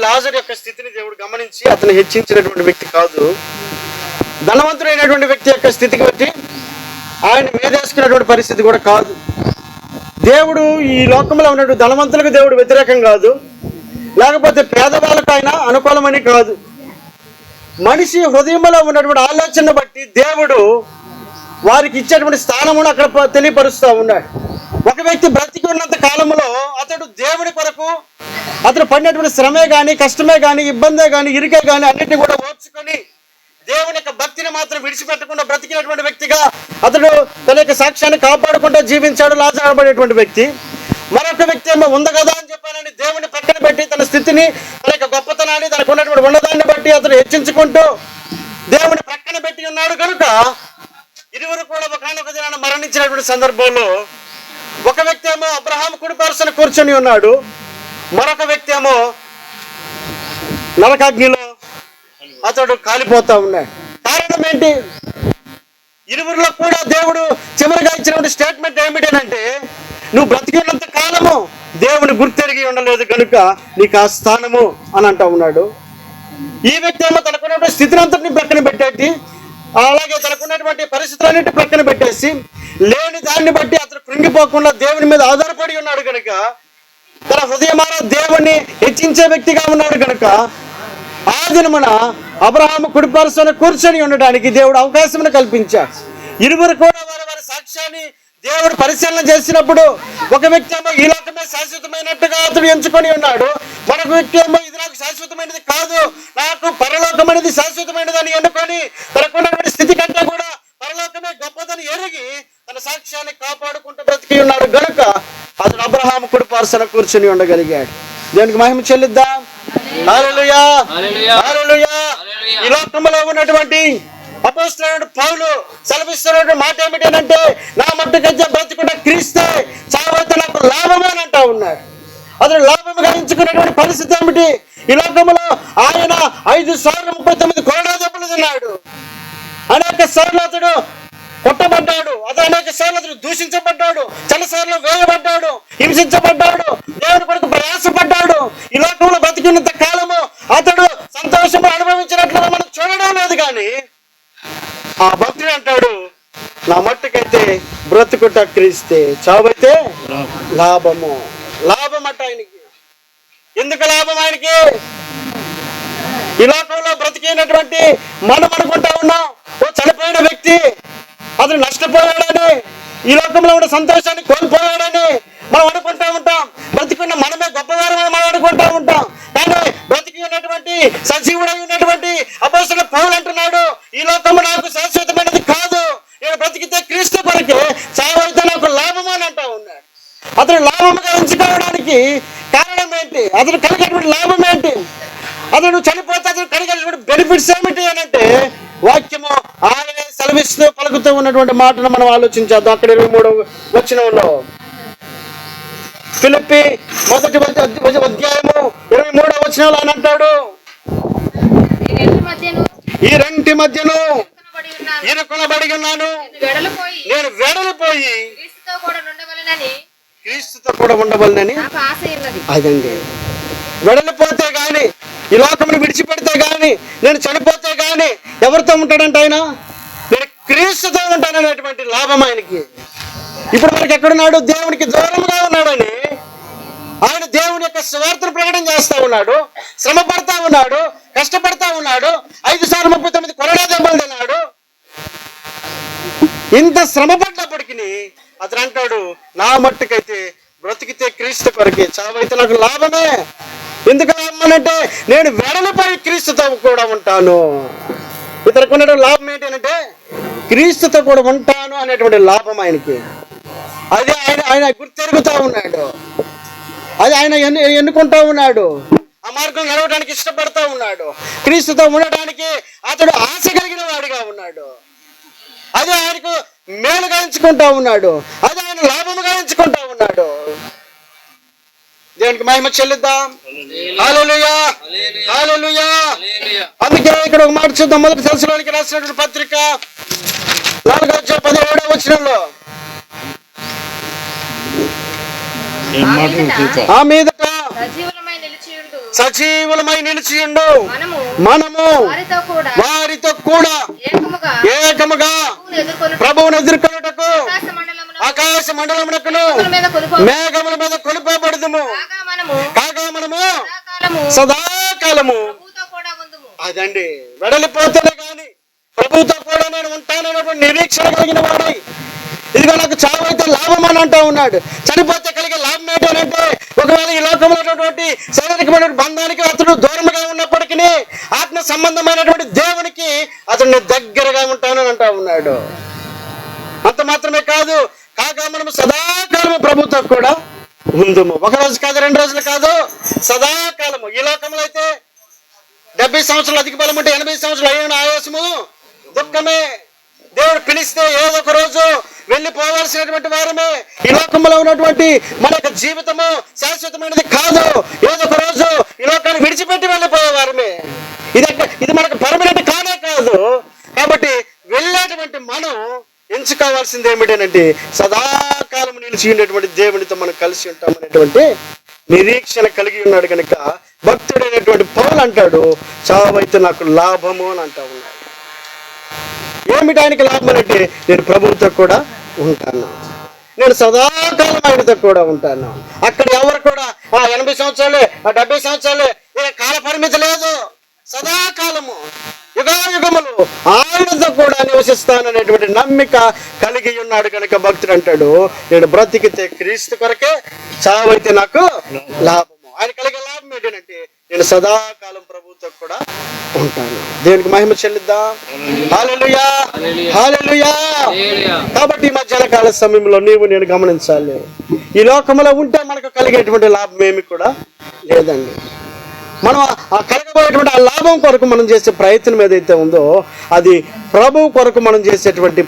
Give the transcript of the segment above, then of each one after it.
లాజరు యొక్క స్థితిని దేవుడు గమనించి అతను హెచ్చించినటువంటి వ్యక్తి కాదు. ధనవంతుడైనటువంటి వ్యక్తి యొక్క స్థితికి బట్టి ఆయన మీదేసుకున్నటువంటి పరిస్థితి కూడా కాదు. దేవుడు ఈ లోకంలో ఉన్నటువంటి ధనవంతులకు దేవుడు వ్యతిరేకం కాదు, లేకపోతే పేదవాళ్ళకు ఆయన అనుకూలమని కాదు. మనిషి హృదయంలో ఉన్నటువంటి ఆలోచన బట్టి దేవుడు వారికి ఇచ్చేటువంటి స్థానమును అక్కడ తెలియపరుస్తూ ఉన్నాడు. ఒక వ్యక్తి బ్రతికి ఉన్నంత కాలంలో అతడు దేవుడి కొరకు అతడు పడినటువంటి శ్రమే కానీ, కష్టమే కానీ, ఇబ్బందే కానీ, ఇరికే కానీ అన్నింటినీ కూడా ఓర్చుకొని దేవుని యొక్క భక్తిని మాత్రం విడిచిపెట్టకుండా బ్రతికినటువంటి వ్యక్తిగా అతడు తన యొక్క సాక్ష్యాన్ని కాపాడుకుంటూ జీవించాడు లాజరు అనబడేటువంటి వ్యక్తి. మరొక వ్యక్తి ఏమో ఉంది కదా అని చెప్పానని దేవుని పక్కన పెట్టి తన స్థితిని, తన యొక్క గొప్పతనాన్ని, తనకు ఉన్నటువంటి ఉన్నదాన్ని బట్టి అతడు హెచ్చించుకుంటూ దేవుని పక్కన పెట్టి ఉన్నాడు కనుక ఇరువురు కూడా ఒకనొక దినాన మరణించినటువంటి సందర్భంలో ఒక వ్యక్తి ఏమో అబ్రహాము కుడి పార్శ్వన కూర్చొని ఉన్నాడు, మరొక వ్యక్తి ఏమో నరకాగ్నిలో అతడు కాలిపోతా ఉన్నాడు. కారణం ఏంటి? ఇరువురిలో కూడా దేవుడు చివరిగా ఇచ్చినటువంటి స్టేట్మెంట్ ఏమిటంటే, నువ్వు బ్రతికినంత కాలము దేవుని గుర్తెరిగి ఉండలేదు కనుక నీకు ఆ స్థానము అని అంటా ఉన్నాడు. ఈ వ్యక్తి ఏమో తనకున్నటువంటి స్థితిని అంతటిని పక్కన పెట్టేసి, అలాగే తనకున్నటువంటి పరిస్థితులన్నింటి పక్కన పెట్టేసి, లేని దాన్ని బట్టి అతను కృంగిపోకుండా దేవుని మీద ఆధారపడి ఉన్నాడు కనుక, తన హృదయమాన దేవుణ్ణి హెచ్చించే వ్యక్తిగా ఉన్నాడు కనుక ఆ దినమున అబ్రహాము కుడి పార్శ్వన కూర్చొని ఉండడానికి దేవుడు అవకాశం కల్పించాడు. ఇరువురు కూడా వారి వారి సాక్ష్యాన్ని దేవుడు పరిశీలన చేసినప్పుడు ఒక వ్యక్తి ఏమో ఈ లోకమే శాశ్వతమైనట్టుగా అతడు ఎంచుకొని ఉన్నాడు, మరొక వ్యక్తి ఏమో ఇది నాకు శాశ్వతమైనది కాదు, నాకు పరలోకం అనేది శాశ్వతమైనది అని ఎన్నుకొని తనకున్నటువంటి స్థితి కంటే కూడా పరలోకమే గొప్పదని ఎరిగి తన సాక్ష్యాన్ని కాపాడుకుంటూ బ్రతికి ఉన్నాడు గనుక అతడు అబ్రహాము కుడి పార్శ్వన కూర్చొని ఉండగలిగాడు. దేవునికి మహిమ చెల్లిద్దాం. హల్లెలూయా, హల్లెలూయా. ఈ లోకంలో ఉన్నటువంటి అపోస్తలుడైన పౌలు సెలవిస్తున్న మాట ఏమిటంటే, నా మట్టుకైతే బ్రతికుట క్రీస్తే, చావైతే నాకు లాభమే అని అంటా ఉన్నాడు. అతను లాభముగా ఎంచుకున్నటువంటి పరిస్థితి ఏమిటి? ఈ లోకంలో ఆయన 5 సార్లు 39 కొరడా దెబ్బలు తిన్నాడు. అనేక సార్లు అతడు కొట్టబడ్డాడు, అనేక సార్లు అతడు దూషించబడ్డాడు, చాలాసార్లు వేయబడ్డాడు, హింసించబడ్డాడు, దేవుని కొరకు ప్రయాసపడ్డాడు. ఈ లోకంలో బ్రతికినంత కాలము అతడు సంతోషము అనుభవించినట్లుగా మనం చూడడం లేదు. కానీ ఆ భక్తుడు అంటాడు, నా మట్టుకైతే బ్రతుకుట క్రీస్తే, చావైతే లాభము. లాభం అట ఆయనకి. ఎందుకు లాభం ఆయనకి? ఈ లోకంలో బ్రతికినటువంటి మనం అనుకుంటా ఉన్నాం, ఓ చనిపోయిన వ్యక్తి అతను నష్టపోయాడని, ఈ లోకంలో ఉన్న సంతోషాన్ని కోల్పోయాడని మనం అనుకుంటా ఉంటాం. బ్రతికున్న మనమే గొప్పవారమని మనం అనుకుంటా ఉంటాం. కానీ బ్రతికి ఉన్నటువంటి సజీవుడై ఉన్నటువంటి అపోస్తలుడైన పౌలు అంటున్నాడు, ఈ లోకము నాకు శాశ్వతమైనది కాదు, నేను బ్రతికితే క్రీస్తు కొరకే, చావైతే నాకు లాభము అని అంటా ఉన్నాడు. అతను లాభముగా ఎంచుకోవడానికి కారణం ఏంటి? అతను కలిగేటువంటి లాభం ఏంటి? అతను చనిపోతే అతను కలిగేటువంటి బెనిఫిట్స్ ఏమిటి అని అంటే, వాక్యము ఆయనే సెలవిస్తూ పలుకుతూ ఉన్నటువంటి మాటను మనం ఆలోచించేద్దాం. అక్కడ 23వ వచనంలో, ఫిలిప్పీ 1వ అధ్యాయము 23వ వచనంలో ఆయన అంటాడు, ఈ రెంటి మధ్యను ఇరుకొనబడి ఉన్నాను, నేను వెడలిపోయి క్రీస్తుతో కూడా ఉండవలనని. అదండి, వెడలిపోతే గాని, ఈ లోకమును విడిచిపెడితే గాని, నేను చనిపోతే గాని ఎవరితో ఉంటాడంట ఆయన? నేను క్రీస్తుతో ఉంటాననేటువంటి లాభం ఆయనకి. ఇప్పుడు మనకి ఎక్కడున్నాడు? దేవునికి దూరంగా ఉన్నాడని ఆయన దేవుని యొక్క స్వార్థను ప్రకటన చేస్తా ఉన్నాడు, శ్రమ పడతా ఉన్నాడు, కష్టపడతా ఉన్నాడు, 5 సార్లు 39 కొరడా దెబ్బలు తిన్నాడు. ఇంత శ్రమ పడ్డప్పటికి అతను అంటాడు, నా మట్టుకైతే బ్రతికితే క్రీస్తు కొరకే, చావైతే నాకు లాభమే. ఎందుకు లాభం అంటే, నేను వెడలిపోయి క్రీస్తుతో కూడా ఉంటాను. ఇతనికి ఉన్నటువంటి లాభం ఏంటంటే, క్రీస్తుతో కూడా ఉంటాను అనేటువంటి లాభం ఆయనకి. అదే ఆయన గుర్తెరుగుతా ఉన్నాడు, అది ఆయన ఎన్నుకుంటా ఉన్నాడు, ఆ మార్గం నడవడానికి ఇష్టపడతా ఉన్నాడు, క్రీస్తుతో ఉండటానికి అతడు ఆశ కలిగిన వాడిగా ఉన్నాడు. అది ఆయనకు మేలుగా ఎంచుకుంటా ఉన్నాడు, అది ఆయన లాభముగా ఎంచుకుంటా ఉన్నాడు. దేవునికి మహిమ చెల్లిద్దాం. హల్లెలూయా, హల్లెలూయా. అందుకే ఇక్కడ ఒక మాట చూద్దాం. 1 తెస్సలోనికీయులకు రాసినటువంటి పత్రిక 4:17 వచనంలో, ఆ మీదట సజీవులమై నిలిచియుండు మనము వారితో కూడా ఏకముగా ప్రభువును ఎదుర్కొనుటకు ఆకాశ మండలమునకును మేఘముల మీద కొలుపబడుదుము. కాగా మనము సదాకాలము అదండి వెడలిపోతేనే గాని ప్రభువుతో కూడా నేను ఉంటానన్నటువంటి నిరీక్షణ కలిగిన వాడై, ఇదిగో నాకు చావు అయితే లాభం అని అంటూ ఉన్నాడు. చనిపోతే కలిగే లాభం ఏంటంటే, ఒకవేళ ఈ లోకంలో ఉన్నటువంటి శారీరకమైన బంధానికి అతడు దూరంగా ఉన్నప్పటికీ ఆత్మ సంబంధమైనటువంటి దేవునికి అతడిని దగ్గరగా ఉంటానని అంటూ ఉన్నాడు. అంత మాత్రమే కాదు, కాగా మనము సదాకాలము ప్రభుతో కూడా ఉందుము. ఒక రోజు కాదు, 2 రోజులు కాదు, సదాకాలము. ఈ లోకంలో అయితే 70 సంవత్సరాలు అధిక బలం ఉంటే 80 సంవత్సరాలు అయిన ఆయాసము దుఃఖమే. దేవుడు పిలిస్తే ఏదో ఒక రోజు వెళ్ళిపోవాల్సినటువంటి వారమే. ఈ లోకంలో ఉన్నటువంటి మన యొక్క జీవితము శాశ్వతమైనది కాదు. ఏదో ఒక రోజు ఈ లోకాన్ని విడిచిపెట్టి వెళ్ళిపోయే వారమే. ఇది మనకు పర్మనెంట్ కానే కాదు. కాబట్టి వెళ్ళేటువంటి మనం ఎంచుకోవాల్సింది ఏమిటంటే, సదాకాలం నిలిచి ఉండేటువంటి దేవునితో మనం కలిసి ఉంటామనేటువంటి నిరీక్షణ కలిగి ఉన్నాడు. కనుక భక్తుడైనటువంటి పౌలు అంటాడు, చావైతే నాకు లాభము అని అంటా ఉన్నాడు. ఏమిటి ఆయనకి లాభం అంటే, నేను ప్రభువుతో కూడా ఉంటాను, నేను సదాకాలం ఆయనతో కూడా ఉంటాను. అక్కడ ఎవరు కూడా 80 సంవత్సరాలే 70 సంవత్సరాలే కాల పరిమితి లేదు. సదాకాలము యుగాయుగములు ఆయనతో కూడా నివసిస్తాననేటువంటి నమ్మిక కలిగి ఉన్నాడు. కనుక భక్తుడు అంటాడు, నేను బ్రతికితే క్రీస్తు కొరకే, చావైతే నాకు లాభము. ఆయన కలిగే లాభం ఏంటంటే, నేను సదాకాలం ప్రభువుతో కూడా ఉంటాను. దేవునికి మహిమ చెల్లిద్దాం. హల్లెలూయా, హల్లెలూయా. కాబట్టి ఈ మధ్యాహ్న కాల సమయంలో నీవు నేను గమనించాలి, ఈ లోకంలో ఉంటే మనకు కలిగేటువంటి లాభం ఏమి కూడా లేదండి. మనం ఆ కలగబోయేటువంటి ఆ లాభం కొరకు మనం చేసే ప్రయత్నం ఏదైతే ఉందో, అది ప్రభువు కొరకు మనం చేసేటువంటి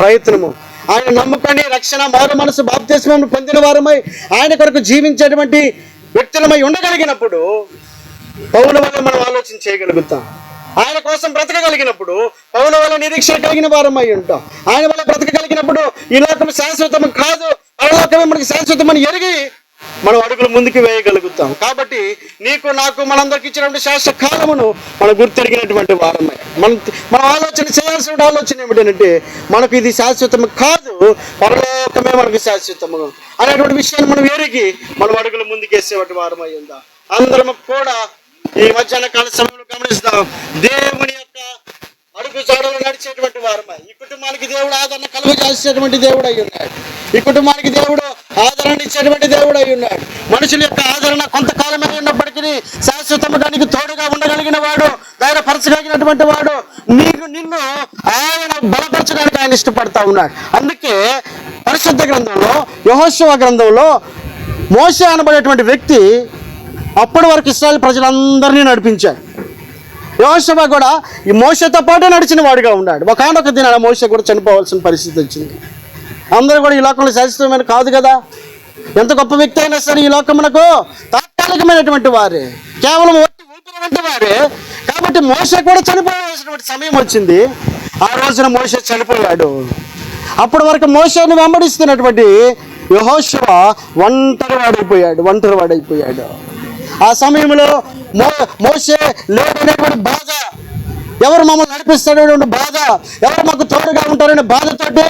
ప్రయత్నము. ఆయన నమ్ముకొని రక్షణ మారు మనసు బాప్తిస్మం పొందిన వారమై ఆయన కొరకు జీవించేటువంటి వ్యక్తులమై ఉండగలిగినప్పుడు పౌలు వల్ల మనం ఆలోచన చేయగలుగుతాం. ఆయన కోసం బ్రతకగలిగినప్పుడు పౌలు వల్ల నిరీక్షణ కలిగిన వారమై ఉంటాం. ఆయన వల్ల బ్రతకగలిగినప్పుడు ఈ లోకం శాశ్వతం కాదు, పరలోకమే మనకి శాశ్వతమని ఎరిగి మనం అడుగులు ముందుకు వేయగలుగుతాం. కాబట్టి నీకు నాకు మనందరికి ఇచ్చినటువంటి శాశ్వత కాలమును మనం గుర్తెరిగినటువంటి వారమే. మనం ఆలోచన చేయాల్సిన ఆలోచన ఏమిటంటే, మనకు ఇది శాశ్వతము కాదు, పరలోకమే మనకు శాశ్వతము అనేటువంటి విషయాన్ని మనం ఎరిగి మనం అడుగులు ముందుకేసేటువంటి వారమై ఉందా. అందరం కూడా ఈ మధ్యాహ్న కాల సమయంలో గమనిస్తాం, దేవుని యొక్క అడుగు జాడలు నడిచేటువంటి వారమై ఈ కుటుంబానికి దేవుడు ఆదరణ కలుగ చేసేటువంటి దేవుడు అయి ఉన్నాడు. ఈ కుటుంబానికి దేవుడు ఆదరణ ఇచ్చేటువంటి దేవుడు అయి ఉన్నాడు. మనుషుల యొక్క ఆదరణ కొంతకాలమే ఉన్నప్పటికీ శాశ్వతముగా నీకు తోడుగా ఉండగలిగిన వాడు, ధైర్యపరచగలిగినటువంటి వాడు, నిన్ను ఆయన బలపరచడానికి ఆయన ఇష్టపడతా ఉన్నాడు. అందుకే పరిశుద్ధ గ్రంథంలో యెహోషువ గ్రంథంలో మోషే అనబడేటువంటి వ్యక్తి అప్పటి వరకు ఇశ్రాయేలు ప్రజలందరినీ నడిపించాడు. యెహోషువ కూడా ఈ మోషేతో పాటు నడిచిన వాడిగా ఉన్నాడు. ఒకానొక దినాన మోషే కూడా చనిపోవాల్సిన పరిస్థితి వచ్చింది. అందరూ కూడా ఈ లోకంలో శాశ్వతమైన కాదు కదా. ఎంత గొప్ప వ్యక్తి అయినా సరే ఈ లోకమునకు తాత్కాలికమైనటువంటి వారే, కేవలం ఊపిరి వారే. కాబట్టి మోషే కూడా చనిపోవాల్సినటువంటి సమయం వచ్చింది. ఆ రోజున మోషే చనిపోయాడు. అప్పటి వరకు మోషేను వెంబడిస్తున్నటువంటి యెహోషువ ఒంటరివాడైపోయాడు. ఆ సమయంలో మోషే లేడనేటువంటి బాధ, ఎవరు మమ్మల్ని నడిపిస్తాడనే బాధ, ఎవరు మాకు తోడుగా ఉంటారనే బాధతోటి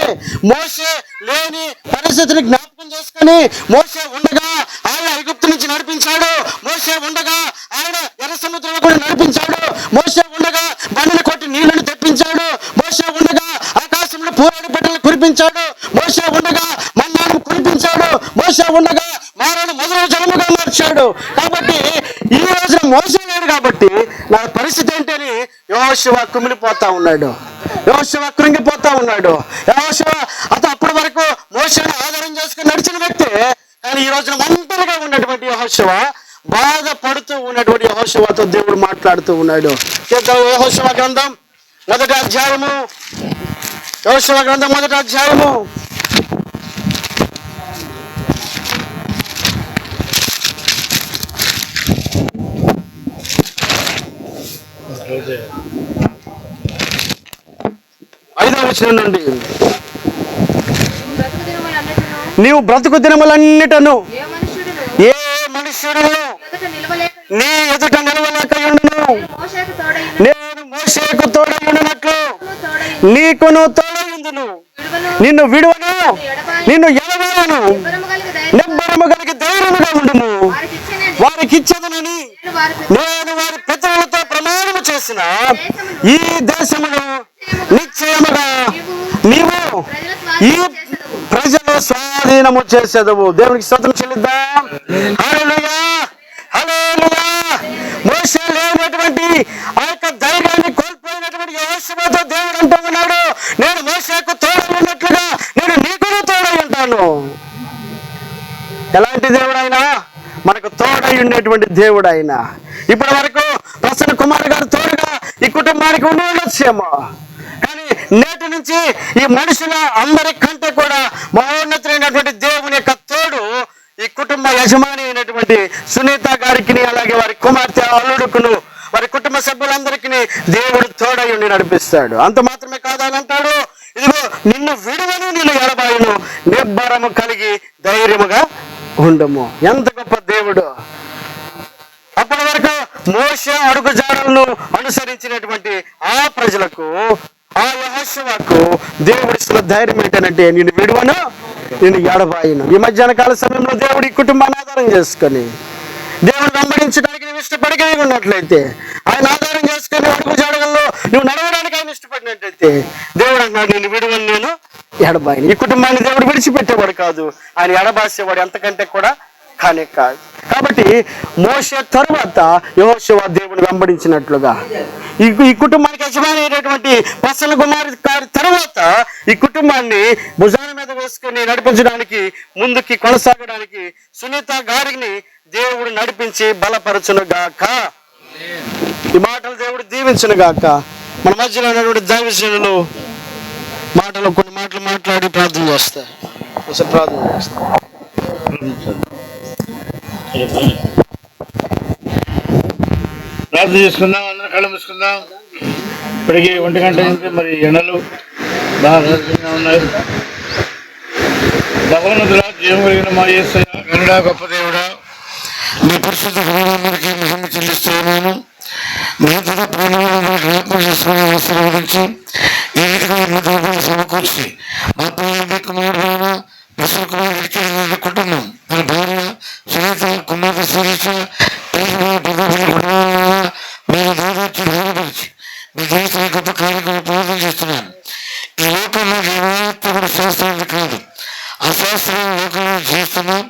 మోషే లేని పరిస్థితిని జ్ఞాపకం చేసుకొని, మోషే ఉండగా ఆయన ఐగుప్తు నుంచి నడిపించాడు, మోషే ఉండగా ఆయన ఎర్ర సముద్రంలో కూడా నడిపించాడు, మోషే ఉండగా బండను కొట్టి నీళ్లను తెప్పించాడు, మోషే ఉండగా ఆకాశంలో పూరాడి బిడ్డలు కురిపించాడు, మోషే ఉండగా మన్నాను కురిపించాడు, మోషే ఉండగా మారను మొదలు జలముగా మార్చాడు. కాబట్టి ఈ రోజున మోషే లేడు. కాబట్టి నా పరిస్థితి ఏంటని యెహోషువ కుమిలిపోతా ఉన్నాడు, యెహోషువ కృంగిపోతా ఉన్నాడు. యెహోషువ అప్పటి వరకు మోషేను ఆధారం చేసుకుని నడిచిన వ్యక్తి, కానీ ఈ రోజున ఒంటరిగా ఉన్నటువంటి యెహోషువ, బాధపడుతూ ఉన్నటువంటి యెహోషువతో దేవుడు మాట్లాడుతూ ఉన్నాడు. యెహోషువ గ్రంథం 1వ అధ్యాయము, యెహోషువ గ్రంథం 1వ అధ్యాయము 5వ వచనం నుండి, నీవు బ్రతుకు దినములన్నిటను ఏ మనుష్యుడును నీ నీకును తోడయుందును, నిన్ను విడువను, నిన్ను ఎడబాయను, నిబ్బరము కలిగి ధైర్యముగా ఉండుము. వారికి ఇచ్చేదనని నేను వారి పితరులతో ప్రమాణము చేసిన ఈ దేశమును నిశ్చయముగా నీవు ఈ ప్రజలు స్వాధీనము చేసేదవు. దేవునికి స్తోత్రం చెల్లిద్దాం. హల్లెలూయా, హల్లెలూయా. మోషే లేనటువంటి ఆ యొక్క ధైర్యాన్ని కోల్పోయినటువంటి యెహోషువతో దేవుడు అంటూ ఉన్నాడు, నేను మోషేకు తోడై ఉన్నట్లుగా నేను నీకు తోడై ఉంటాను. ఎలాంటి దేవుడైనా మనకు తోడై ఉండేటువంటి దేవుడు ఆయన. ఇప్పటి వరకు ప్రసన్న కుమార్ గారు తోడుగా ఈ కుటుంబానికి ఉండి ఉండొచ్చేమో, కానీ నేటి నుంచి ఈ మనుషుల అందరికంటే కూడా మహోన్నతులైనటువంటి దేవుని యొక్క తోడు ఈ కుటుంబ యజమాని అయినటువంటి సునీత గారికి, అలాగే వారి కుమార్తె అల్లుడుకును, వారి కుటుంబ సభ్యులందరికీ దేవుడు తోడై ఉండి నడిపిస్తాడు. అంత మాత్రమే కాదని అంటాడు, ఇదిగో నిన్ను విడువను, నిన్ను ఎడబాయును, నిబ్బరము కలిగి ధైర్యముగా ఉండము. ఎంత గొప్ప దేవుడు! అప్పటి వరకు మోషే అడుగు జాడలను అనుసరించినటువంటి ఆ ప్రజలకు, ఆ యెహోషువకు దేవుడిస్తున్న ధైర్యం ఏంటంటే నిన్ను విడువను, నిన్ను ఎడబాయును. ఈ మధ్యాహ్న కాల సమయంలో దేవుడు ఈ కుటుంబాన్ని ఆధారం చేసుకొని దేవుడు వెంబడించడానికి నువ్వు ఇష్టపడి కలిగి ఉన్నట్లయితే, ఆయన ఆధారం చేసుకొని అడుగు జాడగల్లో నువ్వు నడవడానికి ఆయన ఇష్టపడినట్లయితే, దేవుడు అన్నాడు నిన్ను విడువను, నేను ఎడబాయను. ఈ కుటుంబాన్ని దేవుడు విడిచిపెట్టేవాడు కాదు, ఆయన ఎడబాసేవాడు ఎంతకంటే కూడా కానే కాదు. కాబట్టి మోషే తరువాత యెహోషువ దేవుని వెంబడించినట్లుగా ఈ కుటుంబానికి యజమాని అయినటువంటి ప్రసన్న కుమార్ గారి తరువాత ఈ కుటుంబాన్ని భుజాల మీద వేసుకొని నడిపించడానికి, ముందుకి కొనసాగడానికి సునీత గారిని దేవుడు నడిపించి బలపరచును గాక. ఈ మాటలు దేవుడు దీవించును గాక. మన మధ్యలో ఉన్నటువంటి దైవజనులు మాటలు కొన్ని మాటలు మాట్లాడి ప్రార్థన చేస్తారు. ప్రార్థన చేస్తారు. ప్రార్థన చేసుకుందాం. అందరం కళ్ళు మూసుకుందాం. ఇప్పటికీ 1 గంట నుంచి మరి ఎండలు బాగా రహస్యంగా ఉన్నాయి. భగవన్తుల జీవం కలిగిన మా యేసయ్య, గరుడా గొప్ప దేవుడా, మీ పరిశుద్ధ గురువులందరికీ మహిమ చెల్లిస్తున్నాను. మీ తన ప్రేమలను జ్ఞాపకం చేసుకుని ఆశీర్వదించి ఈ విధంగా సమకూర్చి మా ప్రేమ కుమారుడైన ప్రసన్న కుమార్ వ్యక్తి కుటుంబం, మన భార్య సునీత, కుమార్తె శిరీష, మీరు దాదాపు ధైర్యపరిచి మీ దేశం గొప్ప కార్యక్రమం ప్రార్థన చేస్తున్నాను. ఈ లోకంలో ఏమాత్రం కూడా శాస్త్రాలు కాదు, అశాస్త్రాల లోకంలో చేస్తున్నాం.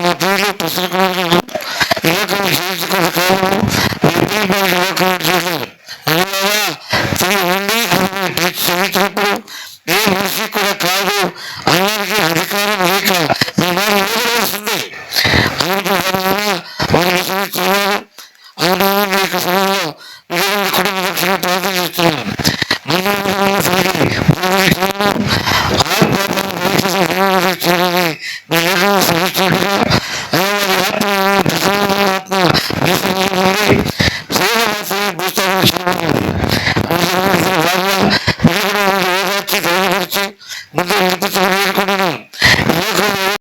మా పేరు ప్రసన్న కుమార్ గారు ఈ లోకంలో జీవించుకునే కారణం మీ లోకంలో చేశారు. క్షమించినప్పుడు ఏ మనిషి కూడా కాదు, అందరికీ అధికారం లేక